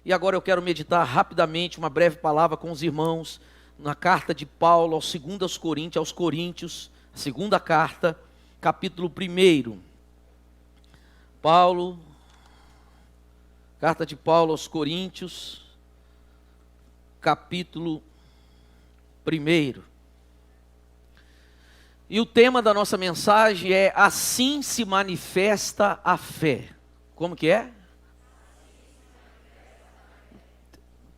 E agora eu quero meditar rapidamente uma breve palavra com os irmãos na carta de Paulo aos Coríntios, a segunda carta, capítulo 1. Carta de Paulo aos Coríntios, capítulo 1. E o tema da nossa mensagem é: assim se manifesta a fé. Como que é?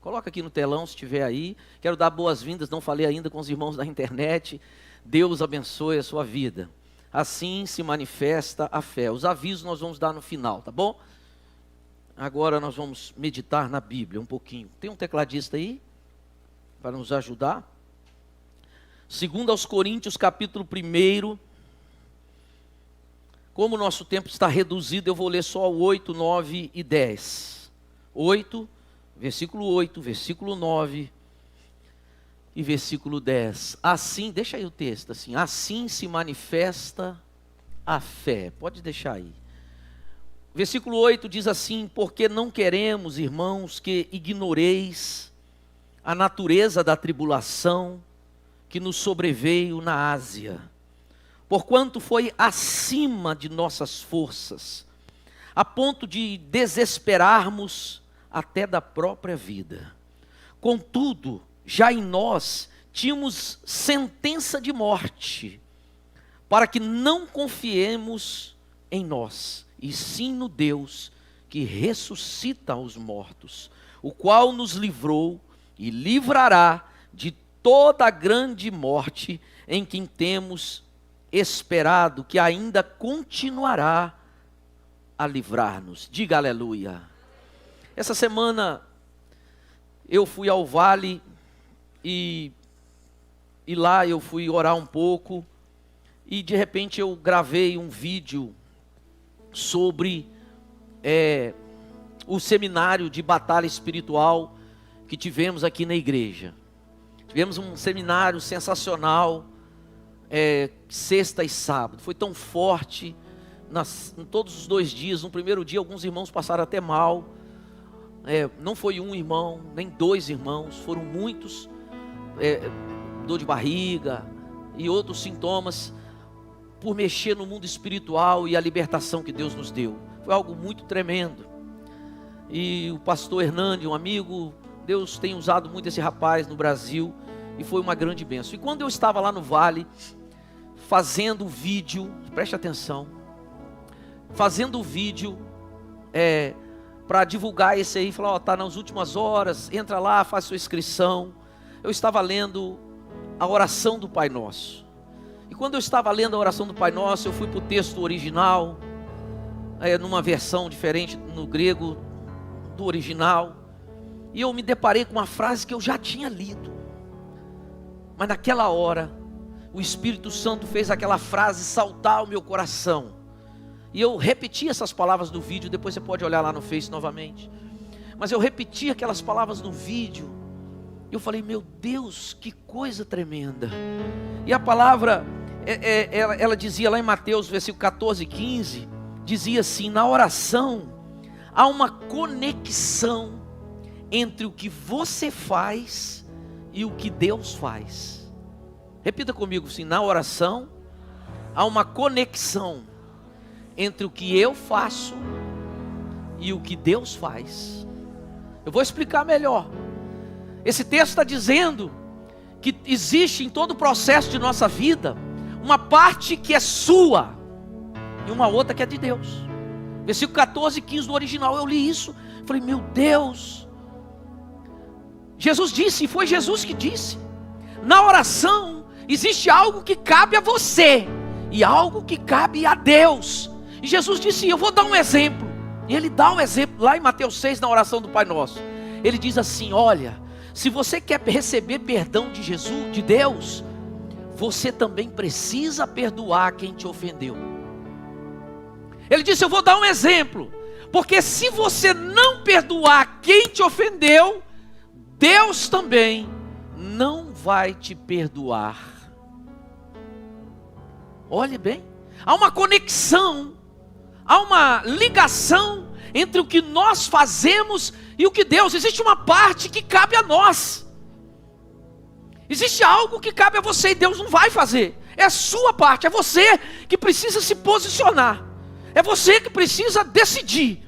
Coloca aqui no telão se estiver aí. Quero dar boas-vindas, não falei ainda com os irmãos da internet. Deus abençoe a sua vida. Assim se manifesta a fé. Os avisos nós vamos dar no final, tá bom? Agora nós vamos meditar na Bíblia um pouquinho. Tem um tecladista aí para nos ajudar? 2 Coríntios, capítulo 1. Como o nosso tempo está reduzido, eu vou ler só o 8, 9 e 10. 8, versículo 8, versículo 9 e versículo 10. Assim, deixa aí o texto assim: assim se manifesta a fé. Pode deixar aí. Versículo 8 diz assim: porque não queremos, irmãos, que ignoreis a natureza da tribulação que nos sobreveio na Ásia, porquanto foi acima de nossas forças, a ponto de desesperarmos até da própria vida. Contudo, já em nós tínhamos sentença de morte, para que não confiemos em nós, e sim no Deus que ressuscita os mortos, o qual nos livrou e livrará de toda a grande morte em quem temos esperado, que ainda continuará a livrar-nos. Diga aleluia. Essa semana eu fui ao vale e lá eu fui orar um pouco, e de repente eu gravei um vídeo sobre o seminário de batalha espiritual que tivemos aqui na igreja. Tivemos um seminário sensacional, sexta e sábado. Foi tão forte, em todos os 2 dias. No primeiro dia, alguns irmãos passaram até mal. Não foi um irmão, nem 2 irmãos, foram muitos. Dor de barriga e outros sintomas, por mexer no mundo espiritual e a libertação que Deus nos deu. Foi algo muito tremendo. E o pastor Hernani, um amigo, Deus tem usado muito esse rapaz no Brasil, e foi uma grande bênção. E quando eu estava lá no vale, fazendo o vídeo, preste atenção, fazendo o vídeo para divulgar esse aí, falar: está nas últimas horas, entra lá, faz sua inscrição. Eu estava lendo a oração do Pai Nosso. E quando eu estava lendo a oração do Pai Nosso, eu fui para o texto original, numa versão diferente no grego do original, e eu me deparei com uma frase que eu já tinha lido. Mas naquela hora, o Espírito Santo fez aquela frase saltar ao meu coração. E eu repeti essas palavras no vídeo, depois você pode olhar lá no Face novamente. Mas eu repeti aquelas palavras no vídeo. E eu falei: meu Deus, que coisa tremenda. E a palavra, ela dizia lá em Mateus, versículo 14 e 15, dizia assim: na oração, há uma conexão entre o que você faz e o que Deus faz. Repita comigo assim: na oração há uma conexão entre o que eu faço e o que Deus faz. Eu vou explicar melhor. Esse texto está dizendo que existe em todo o processo de nossa vida uma parte que é sua e uma outra que é de Deus. Versículo 14 e 15 do original, eu li isso, falei: meu Deus. Jesus disse, e foi Jesus que disse: na oração existe algo que cabe a você e algo que cabe a Deus. E Jesus disse: eu vou dar um exemplo. E ele dá um exemplo lá em Mateus 6, na oração do Pai Nosso. Ele diz assim: olha, se você quer receber perdão de Jesus, de Deus, você também precisa perdoar quem te ofendeu. Ele disse: eu vou dar um exemplo, porque se você não perdoar quem te ofendeu, Deus também não vai te perdoar. Olhe bem, há uma conexão, há uma ligação entre o que nós fazemos E o que Deus, existe uma parte que cabe a nós. Existe algo que cabe a você e Deus não vai fazer. É a sua parte, é você que precisa se posicionar. É você que precisa decidir.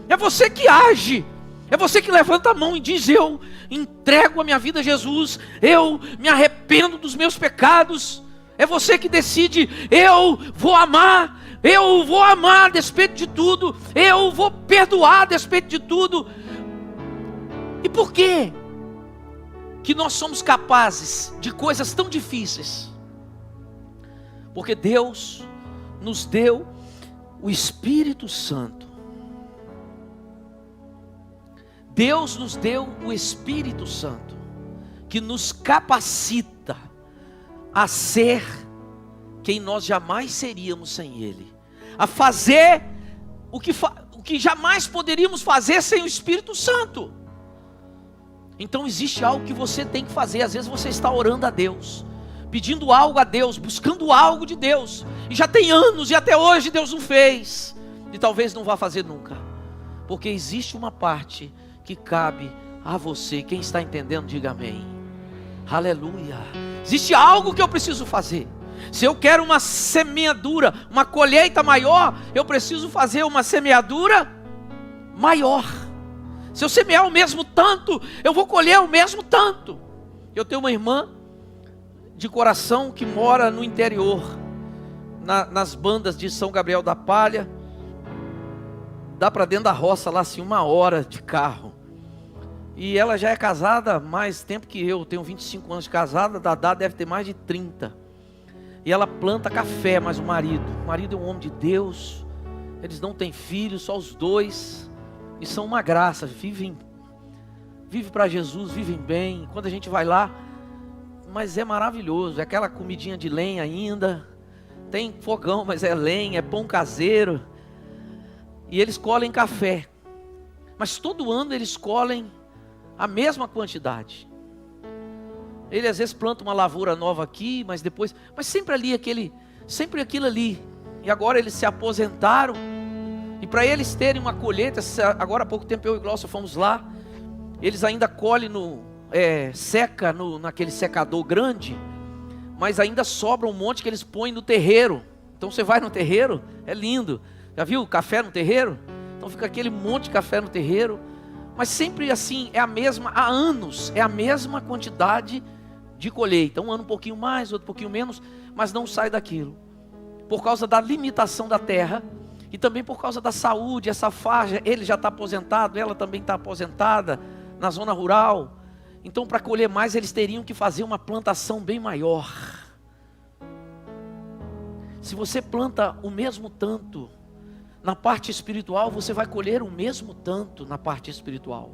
É você que age. É você que levanta a mão e diz: eu entrego a minha vida a Jesus. Eu me arrependo dos meus pecados. É você que decide: eu vou amar a despeito de tudo. Eu vou perdoar a despeito de tudo. E por quê que nós somos capazes de coisas tão difíceis? Porque Deus nos deu o Espírito Santo. Deus nos deu o Espírito Santo, que nos capacita a ser quem nós jamais seríamos sem Ele, a fazer o que jamais poderíamos fazer sem o Espírito Santo. Então existe algo que você tem que fazer. Às vezes você está orando a Deus, pedindo algo a Deus, buscando algo de Deus, e já tem anos e até hoje Deus não fez, e talvez não vá fazer nunca, porque existe uma parte que cabe a você. Quem está entendendo, diga amém. Aleluia. Existe algo que eu preciso fazer. Se eu quero uma semeadura, uma colheita maior, eu preciso fazer uma semeadura maior. Se eu semear o mesmo tanto, eu vou colher o mesmo tanto. Eu tenho uma irmã de coração que mora no interior, nas bandas de São Gabriel da Palha. Dá para dentro da roça lá assim 1 hora de carro. E ela já é casada há mais tempo que eu. Tenho 25 anos de casada, Dadá deve ter mais de 30. E ela planta café, mas o marido é um homem de Deus. Eles não têm filhos, só os dois. E são uma graça, vivem para Jesus, vivem bem. Quando a gente vai lá, mas é maravilhoso, é aquela comidinha de lenha ainda. Tem fogão, mas é lenha, é pão caseiro. E eles colhem café. Mas todo ano eles colhem a mesma quantidade. Ele às vezes planta uma lavoura nova aqui, mas sempre aquilo ali. E agora eles se aposentaram. E para eles terem uma colheita, agora há pouco tempo eu e Glaucia fomos lá, eles ainda colhem seca naquele secador grande, mas ainda sobra um monte que eles põem no terreiro. Então você vai no terreiro, é lindo. Já viu café no terreiro? Então fica aquele monte de café no terreiro, mas sempre assim, há anos, é a mesma quantidade de colheita. Um ano um pouquinho mais, outro um pouquinho menos, mas não sai daquilo. Por causa da limitação da terra, e também por causa da saúde. Essa faixa, ele já está aposentado, ela também está aposentada, na zona rural. Então para colher mais, eles teriam que fazer uma plantação bem maior. Se você planta o mesmo tanto na parte espiritual, você vai colher o mesmo tanto na parte espiritual.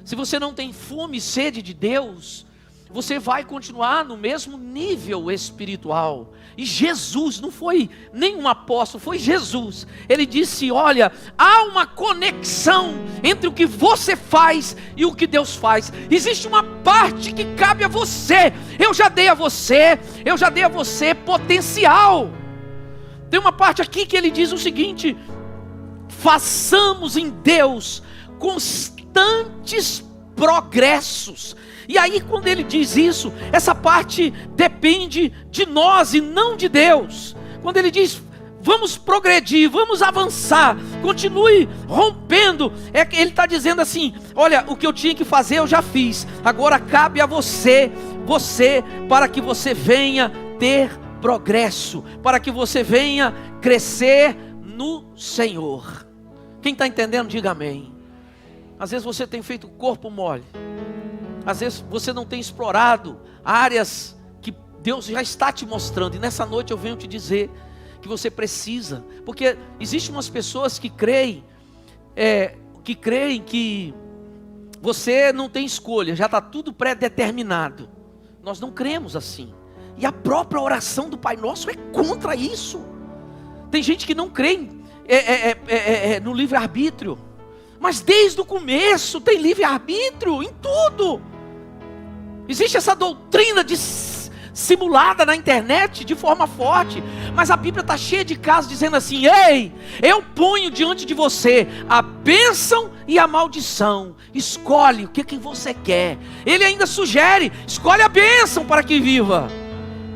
Se você não tem fome e sede de Deus, você vai continuar no mesmo nível espiritual. E Jesus, não foi nenhum apóstolo, foi Jesus. Ele disse: olha, há uma conexão entre o que você faz e o que Deus faz. Existe uma parte que cabe a você. Eu já dei a você potencial. Tem uma parte aqui que ele diz o seguinte: façamos em Deus constantes progressos. E aí quando ele diz isso, essa parte depende de nós e não de Deus. Quando ele diz: vamos progredir, vamos avançar, continue rompendo, ele está dizendo assim: olha, o que eu tinha que fazer eu já fiz, agora cabe a você, para que você venha ter progresso, para que você venha crescer no Senhor. Quem está entendendo, diga amém. Às vezes você tem feito corpo mole, às vezes você não tem explorado áreas que Deus já está te mostrando, e nessa noite eu venho te dizer que você precisa, porque existem umas pessoas que creem que você não tem escolha, já está tudo pré-determinado. Nós não cremos assim, e a própria oração do Pai Nosso é contra isso. Tem gente que não crê no livre-arbítrio, mas desde o começo tem livre-arbítrio em tudo. Existe essa doutrina simulada na internet de forma forte, Mas a Bíblia está cheia de casos dizendo assim: ei, eu ponho diante de você a bênção e a maldição, escolhe o que você quer. Ele ainda sugere: escolhe a bênção para que viva.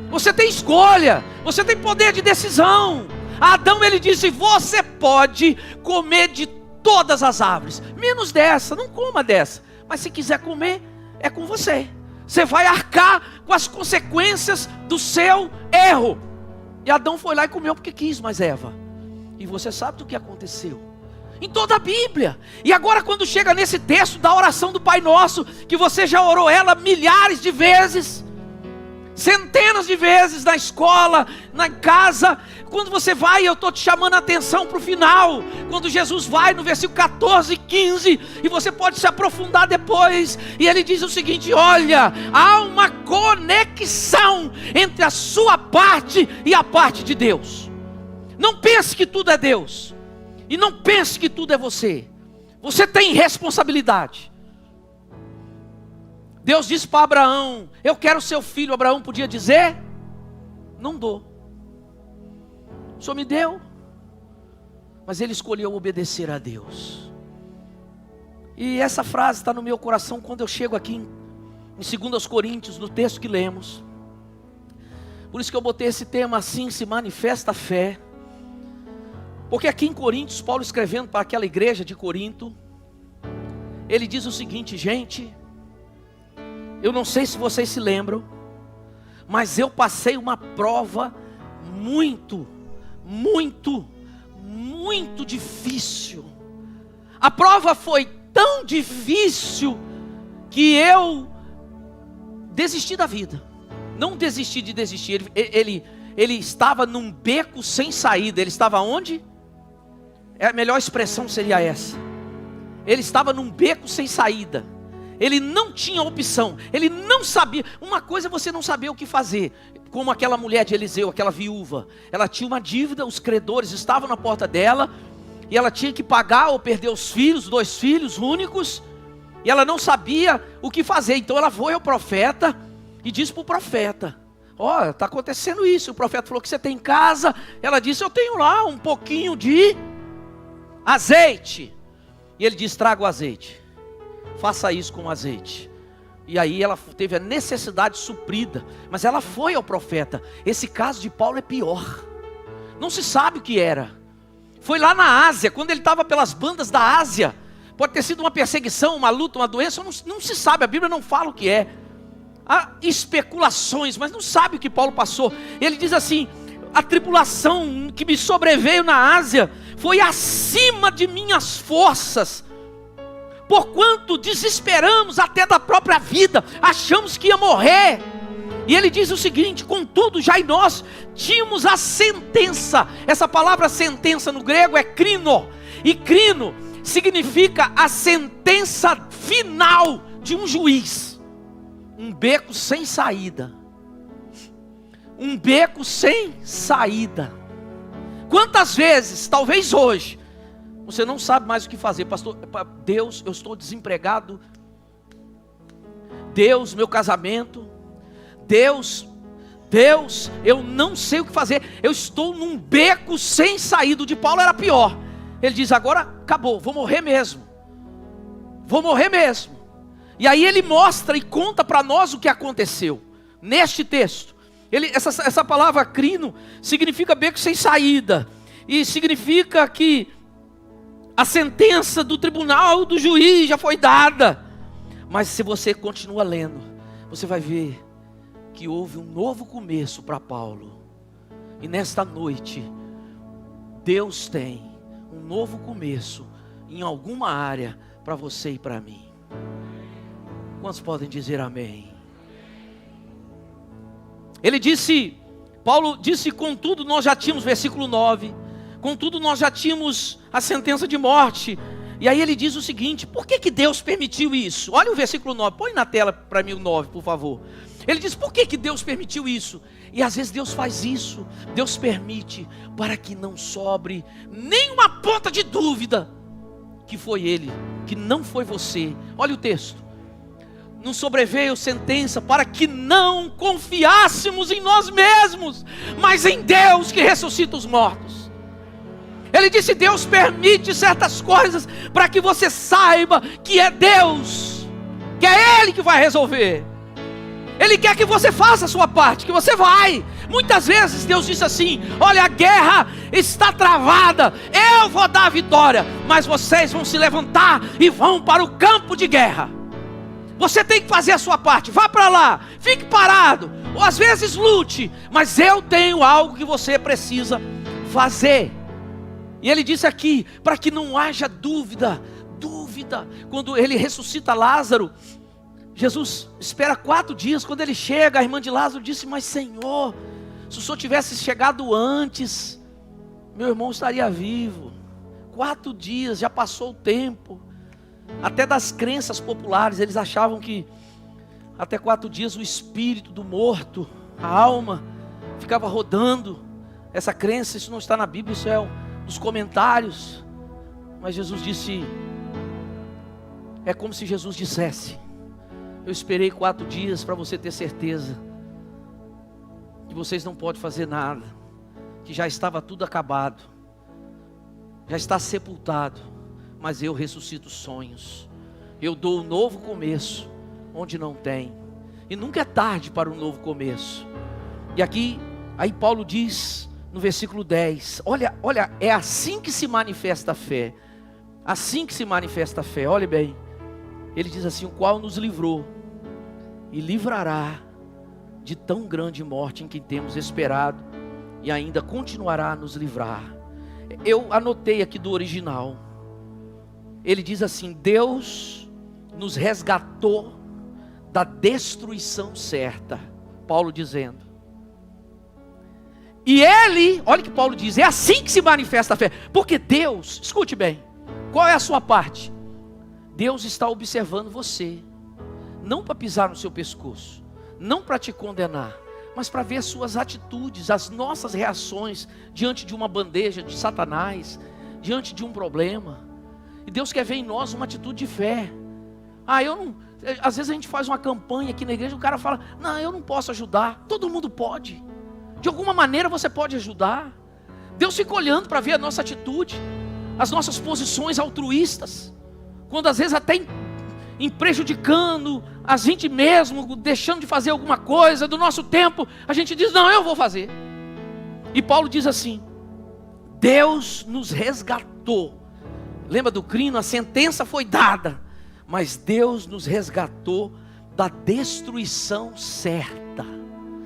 Você tem escolha, você tem poder de decisão. A Adão ele disse: você pode comer de todas as árvores, menos dessa, não coma dessa. Mas se quiser comer, é com você. Você vai arcar com as consequências do seu erro. E Adão foi lá e comeu porque quis, mas Eva, e você sabe do que aconteceu em toda a Bíblia. E agora quando chega nesse texto da oração do Pai Nosso, que você já orou ela milhares de vezes, centenas de vezes, na escola, na casa, quando você vai, eu estou te chamando a atenção para o final, quando Jesus vai no versículo 14 e 15, e você pode se aprofundar depois, e ele diz o seguinte: olha, há uma conexão entre a sua parte e a parte de Deus. Não pense que tudo é Deus, e não pense que tudo é você. Você tem responsabilidade. Deus disse para Abraão: eu quero seu filho. Abraão podia dizer: não dou. O Senhor me deu. Mas ele escolheu obedecer a Deus. E essa frase está no meu coração quando eu chego aqui em 2 Coríntios, no texto que lemos. Por isso que eu botei esse tema assim: se manifesta a fé. Porque aqui em Coríntios, Paulo escrevendo para aquela igreja de Corinto, ele diz o seguinte: gente, eu não sei se vocês se lembram, mas eu passei uma prova muito difícil. A prova foi tão difícil que eu desisti da vida. Não desisti de desistir. Ele estava num beco sem saída. Ele estava onde? A melhor expressão seria essa. Ele estava num beco sem saída. Ele não tinha opção, ele não sabia. Uma coisa é você não saber o que fazer, como aquela mulher de Eliseu, aquela viúva. Ela tinha uma dívida, os credores estavam na porta dela, e ela tinha que pagar ou perder os filhos, 2 filhos únicos, e ela não sabia o que fazer. Então ela foi ao profeta e disse para o profeta: ó, está acontecendo isso. O profeta falou: que você tem em casa? Ela disse: eu tenho lá um pouquinho de azeite. E ele disse: traga o azeite. Faça isso com azeite. E aí ela teve a necessidade suprida. Mas ela foi ao profeta. Esse caso de Paulo é pior. Não se sabe o que era. Foi lá na Ásia, quando ele estava pelas bandas da Ásia. Pode ter sido uma perseguição, uma luta, uma doença, não se sabe. A Bíblia não fala o que é. Há especulações, mas não sabe o que Paulo passou. Ele diz assim: a tribulação que me sobreveio na Ásia foi acima de minhas forças, porquanto desesperamos até da própria vida, achamos que ia morrer. E ele diz o seguinte: contudo já em nós tínhamos a sentença. Essa palavra sentença no grego é crino, e crino significa a sentença final de um juiz. Um beco sem saída. Um beco sem saída. Quantas vezes, talvez hoje, você não sabe mais o que fazer? Pastor, Deus, eu estou desempregado. Deus, meu casamento. Deus, eu não sei o que fazer. Eu estou num beco sem saída. O de Paulo era pior. Ele diz: agora acabou, vou morrer mesmo. Vou morrer mesmo. E aí ele mostra e conta para nós o que aconteceu. Neste texto. Essa palavra crino significa beco sem saída. E significa que a sentença do tribunal, do juiz já foi dada. Mas se você continua lendo, você vai ver que houve um novo começo para Paulo. E nesta noite, Deus tem um novo começo em alguma área para você e para mim. Quantos podem dizer amém? Ele disse, Paulo disse: contudo nós já tínhamos, versículo 9, contudo nós já tínhamos a sentença de morte. E aí ele diz o seguinte: por que Deus permitiu isso? Olha o versículo 9, põe na tela para mim o 9, por favor. Ele diz: por que Deus permitiu isso? E às vezes Deus faz isso, Deus permite para que não sobre nenhuma ponta de dúvida que foi Ele, que não foi você. Olha o texto: nos sobreveio sentença para que não confiássemos em nós mesmos, mas em Deus que ressuscita os mortos. Ele disse: Deus permite certas coisas para que você saiba que é Deus, que é Ele que vai resolver. Ele quer que você faça a sua parte, que você vai. Muitas vezes Deus disse assim: olha, a guerra está travada, eu vou dar a vitória, mas vocês vão se levantar e vão para o campo de guerra. Você tem que fazer a sua parte, vá para lá, fique parado, ou às vezes lute, mas eu tenho algo que você precisa fazer. E ele disse aqui, para que não haja dúvida, quando ele ressuscita Lázaro, Jesus espera 4 dias. Quando ele chega, a irmã de Lázaro disse: mas Senhor, se o Senhor tivesse chegado antes, meu irmão estaria vivo. 4 dias, já passou o tempo. Até das crenças populares, eles achavam que até 4 dias o espírito do morto, a alma, ficava rodando. Essa crença, isso não está na Bíblia, isso é dos comentários. Mas Jesus disse, é como se Jesus dissesse: eu esperei 4 dias para você ter certeza que vocês não podem fazer nada, que já estava tudo acabado, já está sepultado, mas eu ressuscito sonhos, eu dou um novo começo onde não tem, e nunca é tarde para um novo começo. E aqui, aí Paulo diz no versículo 10, olha, é assim que se manifesta a fé, assim que se manifesta a fé, olhe bem, ele diz assim: o qual nos livrou e livrará de tão grande morte em quem temos esperado, e ainda continuará a nos livrar. Eu anotei aqui do original, ele diz assim: Deus nos resgatou da destruição certa. Paulo dizendo, e ele, olha o que Paulo diz, é assim que se manifesta a fé, porque Deus, escute bem, qual é a sua parte? Deus está observando você, não para pisar no seu pescoço, não para te condenar, mas para ver as suas atitudes, as nossas reações diante de uma bandeja de Satanás, diante de um problema. E Deus quer ver em nós uma atitude de fé. Às vezes a gente faz uma campanha aqui na igreja, o cara fala: não, eu não posso ajudar. Todo mundo pode, de alguma maneira você pode ajudar. Deus fica olhando para ver a nossa atitude, as nossas posições altruístas, quando às vezes até em prejudicando a gente mesmo, deixando de fazer alguma coisa do nosso tempo, a gente diz: não, eu vou fazer. E Paulo diz assim: Deus nos resgatou. Lembra do crino? A sentença foi dada, mas Deus nos resgatou da destruição certa.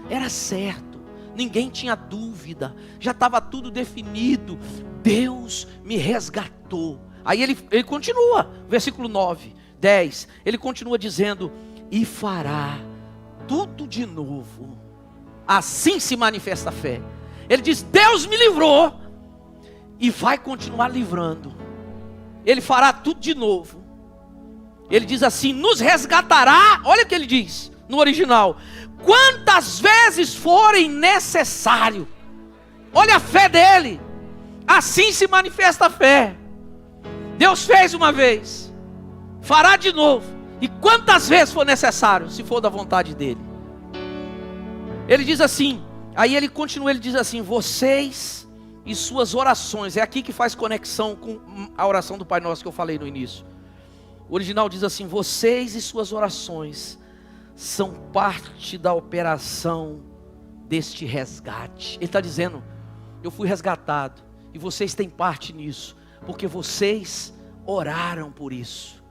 Era certo, ninguém tinha dúvida, já estava tudo definido. Deus me resgatou. Aí ele continua, versículo 9, 10, ele continua dizendo: e fará tudo de novo. Assim se manifesta a fé. Ele diz: Deus me livrou e vai continuar livrando. Ele fará tudo de novo. Ele diz assim: nos resgatará. Olha o que ele diz no original: quantas vezes forem necessário. Olha a fé dele. Assim se manifesta a fé. Deus fez uma vez, fará de novo, e quantas vezes for necessário, se for da vontade dele. Ele diz assim, aí ele continua, ele diz assim: vocês e suas orações. É aqui que faz conexão com a oração do Pai Nosso que eu falei no início. O original diz assim: vocês e suas orações são parte da operação deste resgate. Ele está dizendo: eu fui resgatado, e vocês têm parte nisso, porque vocês oraram por isso.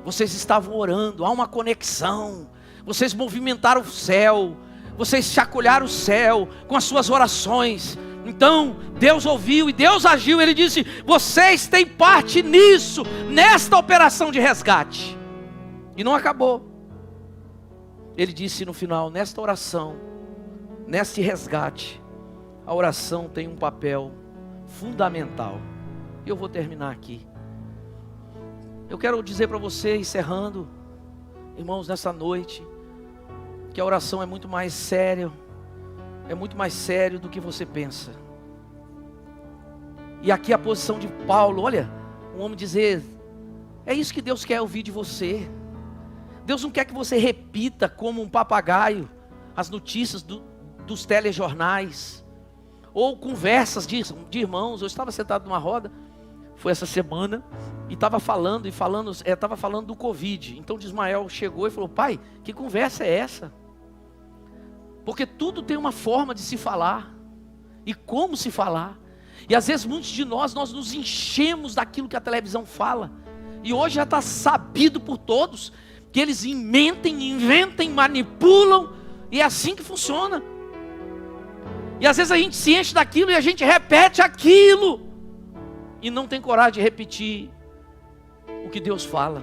Vocês estavam orando, há uma conexão. Vocês movimentaram o céu, vocês chacoalharam o céu com as suas orações. Então Deus ouviu e Deus agiu. Ele disse: vocês têm parte nisso, nesta operação de resgate. E não acabou. Ele disse no final: nesta oração, neste resgate, a oração tem um papel fundamental. Eu vou terminar aqui. Eu quero dizer para você, encerrando, irmãos, nessa noite, que a oração é muito mais sério, é muito mais sério do que você pensa. E aqui a posição de Paulo, olha, um homem dizer: é isso que Deus quer ouvir de você. Deus não quer que você repita como um papagaio as notícias dos telejornais, ou conversas de irmãos. Eu estava sentado numa roda, foi essa semana, e estava falando do Covid. Então Ismael chegou e falou: pai, que conversa é essa? Porque tudo tem uma forma de se falar, e como se falar. E às vezes muitos de nós nos enchemos daquilo que a televisão fala. E hoje já está sabido por todos que eles inventem, manipulam, e é assim que funciona. E às vezes a gente se enche daquilo e a gente repete aquilo, e não tem coragem de repetir o que Deus fala.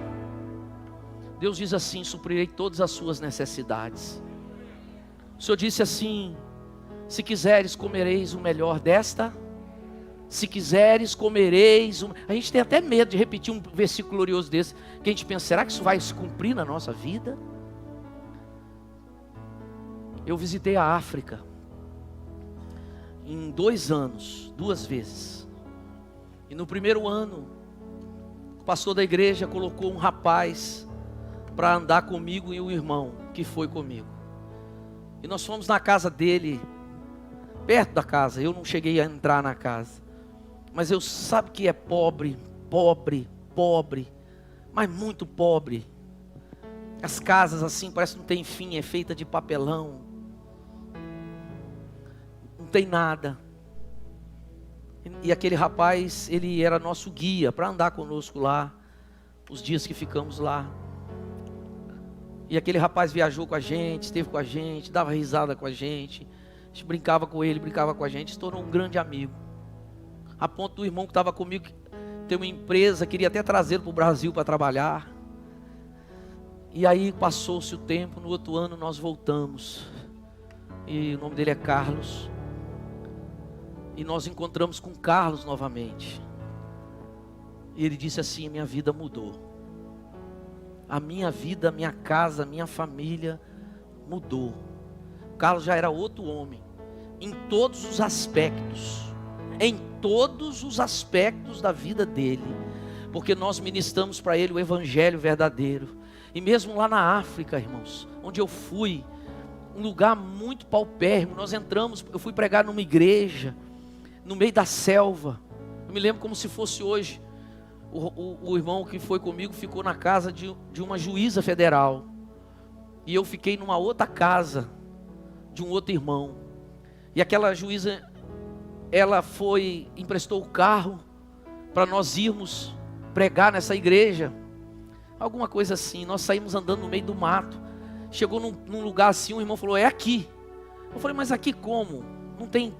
Deus diz assim: suprirei todas as suas necessidades. O Senhor disse assim: se quiseres comereis o melhor desta. Se quiseres comereis. A gente tem até medo de repetir um versículo glorioso desse, que a gente pensa: será que isso vai se cumprir na nossa vida? Eu visitei a África em 2 anos, 2 vezes. E no primeiro ano, o pastor da igreja colocou um rapaz para andar comigo e um irmão que foi comigo. E nós fomos na casa dele, perto da casa. Eu não cheguei a entrar na casa, mas eu sabe que é pobre, mas muito pobre. As casas assim, parece que não tem fim, é feita de papelão. Não tem nada. E aquele rapaz, ele era nosso guia para andar conosco lá, os dias que ficamos lá. E aquele rapaz viajou com a gente, esteve com a gente, dava risada com a gente brincava com ele, brincava com a gente, se tornou um grande amigo. A ponto do irmão que estava comigo ter uma empresa, queria até trazê-lo para o Brasil para trabalhar. E aí passou-se o tempo, no outro ano nós voltamos. E o nome dele é Carlos. E nós encontramos com Carlos novamente. E ele disse assim: minha vida mudou. A minha vida, a minha casa, a minha família mudou. Carlos já era outro homem, em todos os aspectos. Em todos os aspectos da vida dele. Porque nós ministramos para ele o evangelho verdadeiro. E mesmo lá na África, irmãos, onde eu fui, um lugar muito paupérrimo, nós entramos, eu fui pregar numa igreja, no meio da selva. Eu me lembro como se fosse hoje. O irmão que foi comigo ficou na casa de uma juíza federal. E eu fiquei numa outra casa de um outro irmão. E aquela juíza, ela emprestou o carro para nós irmos pregar nessa igreja. Alguma coisa assim. Nós saímos andando no meio do mato. Chegou num lugar assim, um irmão falou: é aqui. Eu falei: mas aqui como? Não tem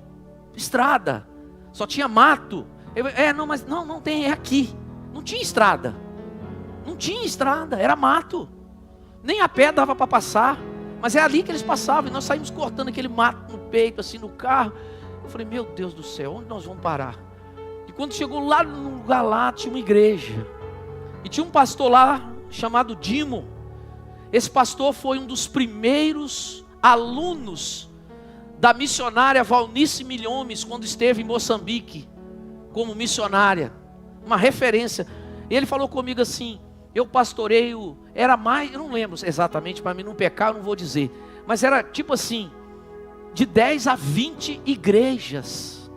estrada, só tinha mato. Não tem, é aqui. Não tinha estrada. Não tinha estrada, era mato. Nem a pé dava para passar. Mas é ali que eles passavam. E nós saímos cortando aquele mato no peito, assim, no carro. Eu falei: meu Deus do céu, onde nós vamos parar? E quando chegou lá no lugar lá, tinha uma igreja. E tinha um pastor lá, chamado Dimo. Esse pastor foi um dos primeiros alunos da missionária Valnice Milhomes, quando esteve em Moçambique, como missionária. Uma referência. E ele falou comigo assim: eu pastoreio, era mais, eu não lembro exatamente, para mim não pecar eu não vou dizer, mas era tipo assim, de 10 a 20 igrejas.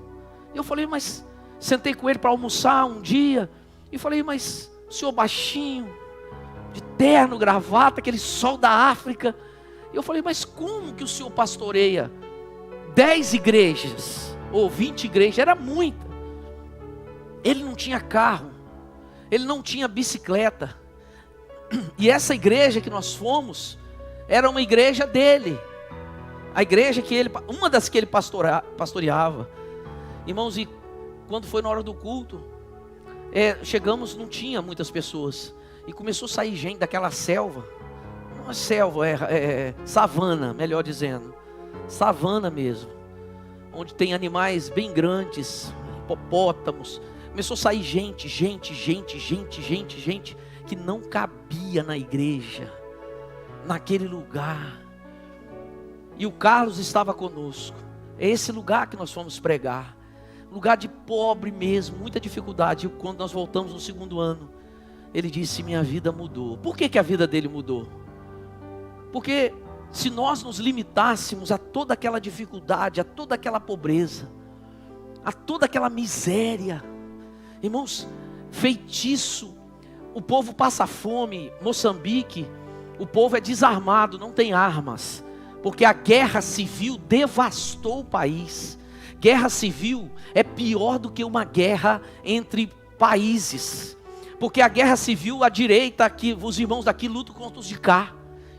Eu falei: mas, sentei com ele para almoçar um dia, e falei: mas o senhor baixinho, de terno, gravata, aquele sol da África. Eu falei: mas como que o senhor pastoreia 10 igrejas, ou 20 igrejas? Era muita. Ele não tinha carro, ele não tinha bicicleta. E essa igreja que nós fomos, era uma igreja dele. A igreja que ele, uma das que ele pastoreava. Irmãos, e quando foi na hora do culto, chegamos, não tinha muitas pessoas. E começou a sair gente daquela selva. Não é selva, savana, melhor dizendo. Savana mesmo. Onde tem animais bem grandes, hipopótamos. Começou a sair gente que não cabia na igreja, naquele lugar. E o Carlos estava conosco. É esse lugar que nós fomos pregar. Lugar de pobre mesmo, muita dificuldade. E quando nós voltamos no segundo ano, ele disse: minha vida mudou. Por que a vida dele mudou? Porque se nós nos limitássemos a toda aquela dificuldade, a toda aquela pobreza, a toda aquela miséria, irmãos, feitiço, o povo passa fome. Moçambique, o povo é desarmado, não tem armas, porque a guerra civil devastou o país. Guerra civil é pior do que uma guerra entre países, porque a guerra civil, a direita aqui, os irmãos daqui lutam contra os de cá,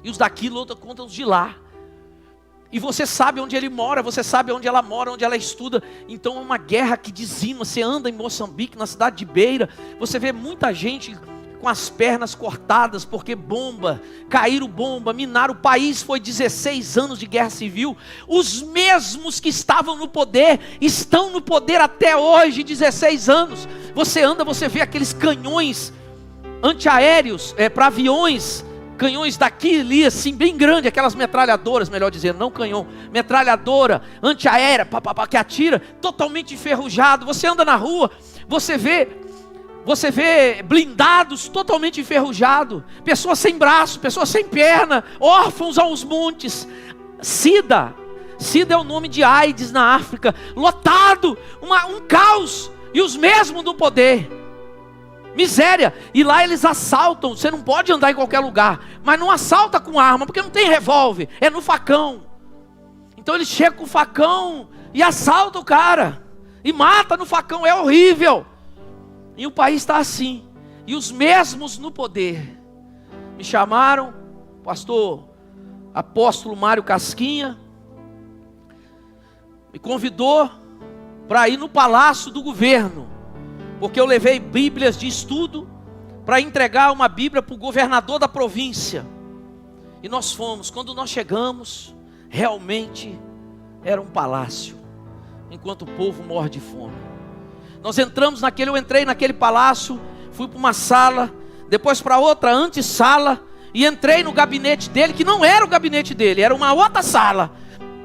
e os daqui lutam contra os de lá. E você sabe onde ele mora, você sabe onde ela mora, onde ela estuda. Então é uma guerra que dizima. Você anda em Moçambique, na cidade de Beira, você vê muita gente com as pernas cortadas, porque bomba, caíram bomba, minaram. O país foi 16 anos de guerra civil. Os mesmos que estavam no poder, estão no poder até hoje, 16 anos. Você anda, você vê aqueles canhões antiaéreos, para aviões, canhões daqui e ali, assim, bem grande, aquelas metralhadoras, melhor dizendo, não canhão, metralhadora, antiaérea, que atira, totalmente enferrujado. Você anda na rua, você vê blindados totalmente enferrujados, pessoas sem braço, pessoas sem perna, órfãos aos montes. SIDA é o nome de AIDS na África, lotado, um caos, e os mesmos no poder. Miséria, e lá eles assaltam. Você não pode andar em qualquer lugar, mas não assalta com arma, porque não tem revólver, é no facão. Então eles chegam com o facão e assaltam o cara, e mata no facão, é horrível. E o país está assim, e os mesmos no poder. Me chamaram, pastor apóstolo Mário Casquinha, me convidou para ir no palácio do governo, porque eu levei bíblias de estudo para entregar uma bíblia para o governador da província. E nós fomos. Quando nós chegamos, realmente era um palácio, enquanto o povo morre de fome. Nós entramos eu entrei naquele palácio, fui para uma sala, depois para outra antessala, e entrei no gabinete dele, que não era o gabinete dele, era uma outra sala,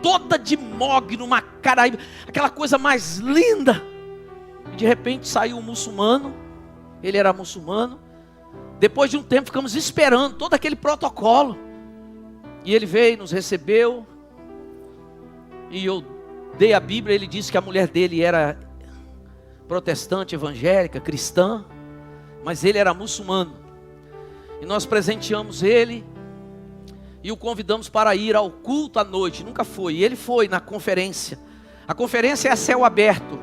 toda de mogno, uma caraíba, aquela coisa mais linda. E de repente saiu um muçulmano, ele era muçulmano. Depois de um tempo ficamos esperando todo aquele protocolo, e ele veio, nos recebeu, e eu dei a Bíblia. Ele disse que a mulher dele era protestante, evangélica, cristã, mas ele era muçulmano. E nós presenteamos ele e o convidamos para ir ao culto à noite. Nunca foi, e ele foi na conferência. A conferência é a céu aberto,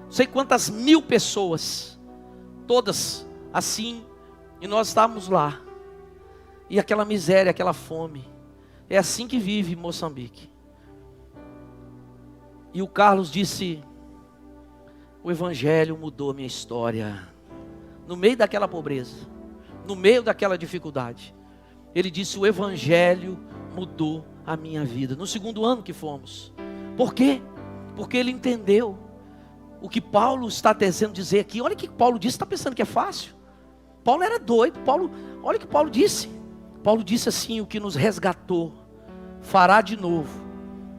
não sei quantas mil pessoas, todas assim, e nós estávamos lá, e aquela miséria, aquela fome. É assim que vive Moçambique. E o Carlos disse: o evangelho mudou minha história. No meio daquela pobreza, no meio daquela dificuldade, ele disse: o evangelho mudou a minha vida. No segundo ano que fomos. Por quê? Porque ele entendeu o que Paulo está tentando dizer aqui. Olha o que Paulo disse. Está pensando que é fácil? Paulo era doido. Olha o que Paulo disse. Paulo disse assim: o que nos resgatou fará de novo,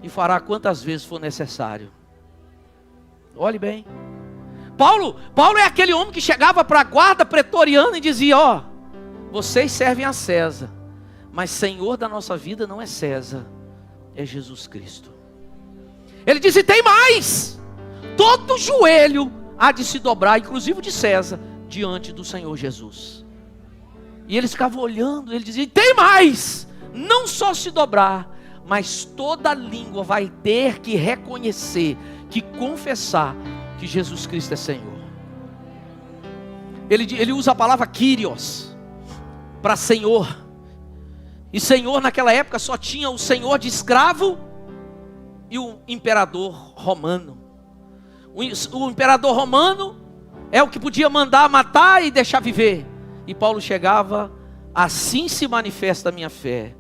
e fará quantas vezes for necessário. Olhe bem, Paulo é aquele homem que chegava para a guarda pretoriana e dizia: ó, vocês servem a César, mas Senhor da nossa vida não é César, é Jesus Cristo. Ele disse: tem mais, todo joelho há de se dobrar, inclusive de César, diante do Senhor Jesus. E eles ficavam olhando, ele dizia: tem mais, não só se dobrar, mas toda língua vai ter que reconhecer, que confessar que Jesus Cristo é Senhor. Ele usa a palavra Kyrios para Senhor. E Senhor naquela época só tinha o Senhor de escravo e o imperador romano. O imperador romano é o que podia mandar matar e deixar viver. E Paulo chegava: assim se manifesta a minha fé,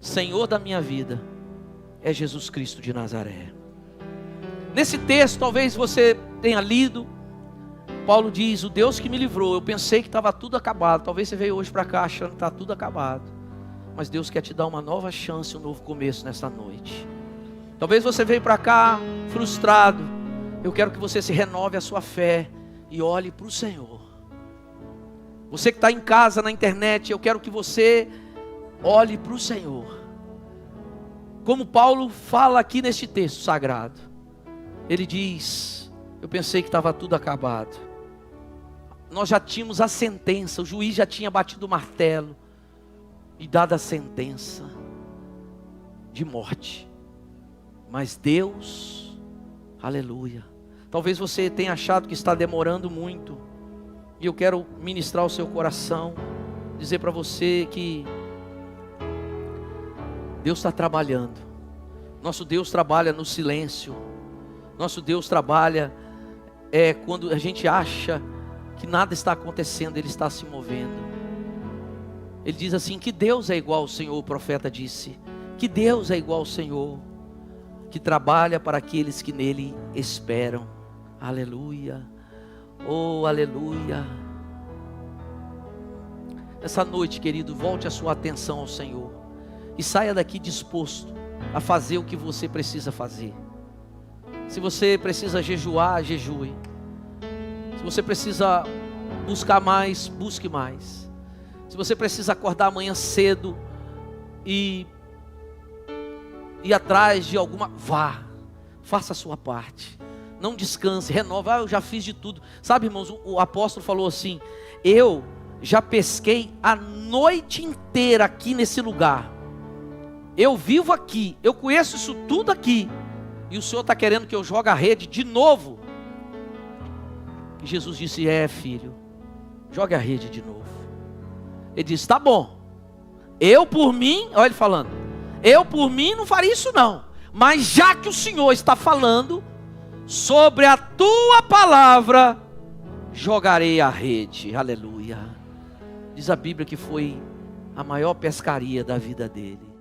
Senhor da minha vida é Jesus Cristo de Nazaré. Nesse texto, talvez você tenha lido, Paulo diz: o Deus que me livrou, eu pensei que estava tudo acabado. Talvez você veio hoje para cá achando que está tudo acabado, mas Deus quer te dar uma nova chance, um novo começo nesta noite. Talvez você veio para cá frustrado. Eu quero que você se renove a sua fé e olhe para o Senhor. Você que está em casa, na internet, eu quero que você olhe para o Senhor. Como Paulo fala aqui neste texto sagrado, ele diz: eu pensei que estava tudo acabado, nós já tínhamos a sentença, o juiz já tinha batido o martelo e dado a sentença de morte, mas Deus, aleluia, talvez você tenha achado que está demorando muito, e eu quero ministrar o seu coração, dizer para você que Deus está trabalhando. Nosso Deus trabalha no silêncio. Nosso Deus trabalha quando a gente acha que nada está acontecendo, Ele está se movendo. Ele diz assim: que Deus é igual ao Senhor, o profeta disse. Que Deus é igual ao Senhor, que trabalha para aqueles que nele esperam. Aleluia. Oh, aleluia. Essa noite, querido, volte a sua atenção ao Senhor. E saia daqui disposto a fazer o que você precisa fazer. Se você precisa jejuar, jejue. Se você precisa buscar mais, busque mais. Se você precisa acordar amanhã cedo e ir atrás de alguma, vá. Faça a sua parte. Não descanse, renova. Eu já fiz de tudo. Sabe, irmãos, o apóstolo falou assim: eu já pesquei a noite inteira aqui nesse lugar. Eu vivo aqui, eu conheço isso tudo aqui, e o Senhor está querendo que eu jogue a rede de novo. E Jesus disse: filho, jogue a rede de novo. Ele disse: tá bom, eu por mim, olha ele falando, eu por mim não faria isso não, mas já que o Senhor está falando, sobre a tua palavra, jogarei a rede. Aleluia. Diz a Bíblia que foi a maior pescaria da vida dele.